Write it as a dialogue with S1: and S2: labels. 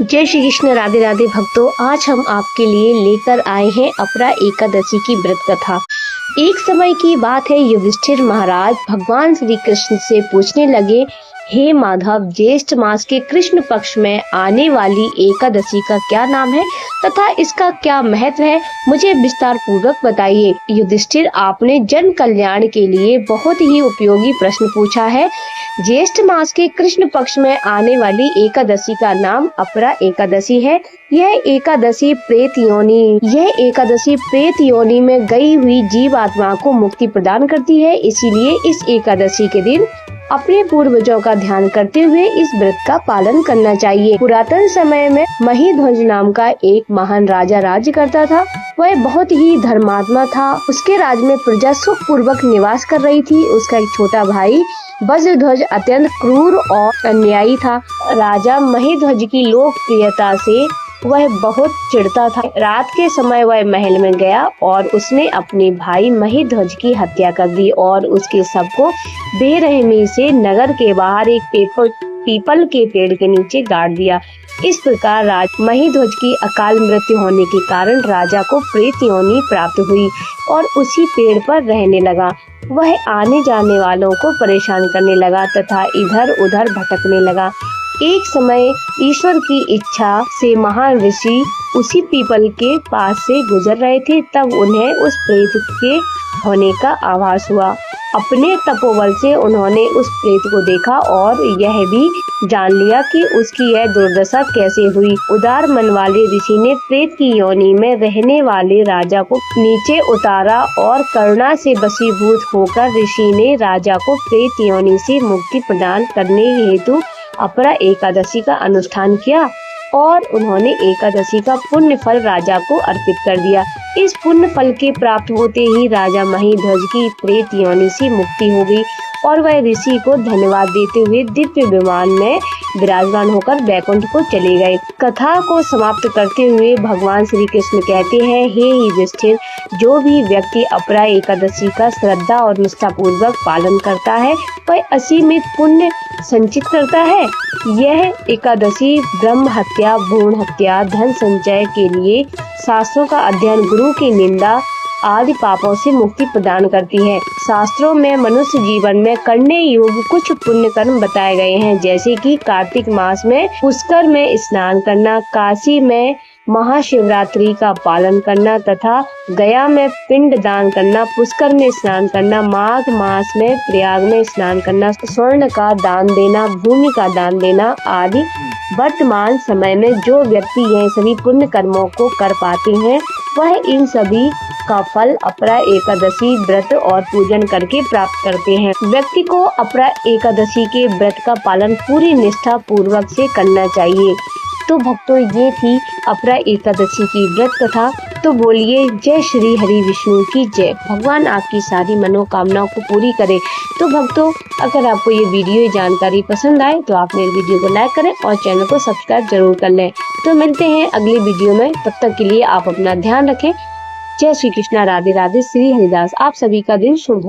S1: जय श्री कृष्ण। राधे राधे भक्तों, आज हम आपके लिए लेकर आए हैं अपरा एकादशी की व्रत कथा। एक समय की बात है, युधिष्ठिर महाराज भगवान श्री कृष्ण से पूछने लगे, हे माधव, ज्येष्ठ मास के कृष्ण पक्ष में आने वाली एकादशी का क्या नाम है तथा इसका क्या महत्व है, मुझे विस्तार पूर्वक बताइए। युधिष्ठिर, आपने जन कल्याण के लिए बहुत ही उपयोगी प्रश्न पूछा है। ज्येष्ठ मास के कृष्ण पक्ष में आने वाली एकादशी का नाम अपरा एकादशी है। यह एकादशी प्रेत योनि में गई हुई जीव आत्मा को मुक्ति प्रदान करती है। इसीलिए इस एकादशी के दिन अपने पूर्वजों का ध्यान करते हुए इस व्रत का पालन करना चाहिए। पुरातन समय में महिध्वज नाम का एक महान राजा राज्य करता था। वह बहुत ही धर्मात्मा था। उसके राज्य में प्रजा सुख पूर्वक निवास कर रही थी। उसका एक छोटा भाई वज्रध्वज अत्यंत क्रूर और अन्यायी था। राजा महिध्वज की लोकप्रियता से वह बहुत चिढ़ता था। रात के समय वह महल में गया और उसने अपने भाई महिध्वज की हत्या कर दी और उसके शव को बेरहमी से नगर के बाहर एक पीपल के पेड़ के नीचे गाड़ दिया। इस प्रकार महिध्वज की अकाल मृत्यु होने के कारण राजा को प्रेत योनि प्राप्त हुई और उसी पेड़ पर रहने लगा। वह आने जाने वालों को परेशान करने लगा तथा इधर उधर भटकने लगा। एक समय ईश्वर की इच्छा से महान ऋषि उसी पीपल के पास से गुजर रहे थे। तब उन्हें उस प्रेत के होने का आभास हुआ। अपने तपोबल से उन्होंने उस प्रेत को देखा और यह भी जान लिया कि उसकी यह दुर्दशा कैसे हुई। उदार मन वाले ऋषि ने प्रेत की योनि में रहने वाले राजा को नीचे उतारा और करुणा से वशीभूत होकर ऋषि ने राजा को प्रेत योनि से मुक्ति प्रदान करने हेतु अपरा एकादशी का अनुष्ठान किया और उन्होंने एकादशी का पुण्य फल राजा को अर्पित कर दिया। इस पुण्य फल के प्राप्त होते ही राजा महिध्वज की प्रेत योनि से मुक्ति हो गई और वह ऋषि को धन्यवाद देते हुए दिव्य विमान में विराजमान होकर बैकुंठ को चले गए। कथा को समाप्त करते हुए भगवान श्री कृष्ण कहते हैं, हे युधिष्ठिर, जो भी व्यक्ति अपरा एकादशी का श्रद्धा और निष्ठा पूर्वक पालन करता है वह असीमित पुण्य संचित करता है। यह एकादशी ब्रह्म हत्या, भ्रूण हत्या, धन संचय के लिए शास्त्रों का अध्ययन, गुरु की निंदा आदि पापों से मुक्ति प्रदान करती है। शास्त्रों में मनुष्य जीवन में करने योग्य कुछ पुण्य कर्म बताए गए हैं, जैसे कि कार्तिक मास में पुष्कर में स्नान करना, काशी में महाशिवरात्रि का पालन करना तथा गया में पिंड दान करना, पुष्कर में स्नान करना, माघ मास में प्रयाग में स्नान करना, स्वर्ण का दान देना, भूमि का दान देना आदि। वर्तमान समय में जो व्यक्ति यह सभी पुण्य कर्मों को कर पाते हैं वह इन सभी का फल अपरा एकादशी व्रत और पूजन करके प्राप्त करते हैं। व्यक्ति को अपरा एकादशी के व्रत का पालन पूरी निष्ठा पूर्वक से करना चाहिए। तो भक्तों, ये थी अपरा एकादशी की व्रत कथा। तो बोलिए जय श्री हरि विष्णु की जय। भगवान आपकी सारी मनोकामनाओं को पूरी करे। तो भक्तों, अगर आपको ये वीडियो जानकारी पसंद आए तो आप मेरे वीडियो को लाइक करें और चैनल को सब्सक्राइब जरूर कर लें। तो मिलते हैं अगली वीडियो में, तब तक के लिए आप अपना ध्यान रखें। जय श्री कृष्णा। राधे राधे। श्री हरिदास। आप सभी का दिन शुभ हो।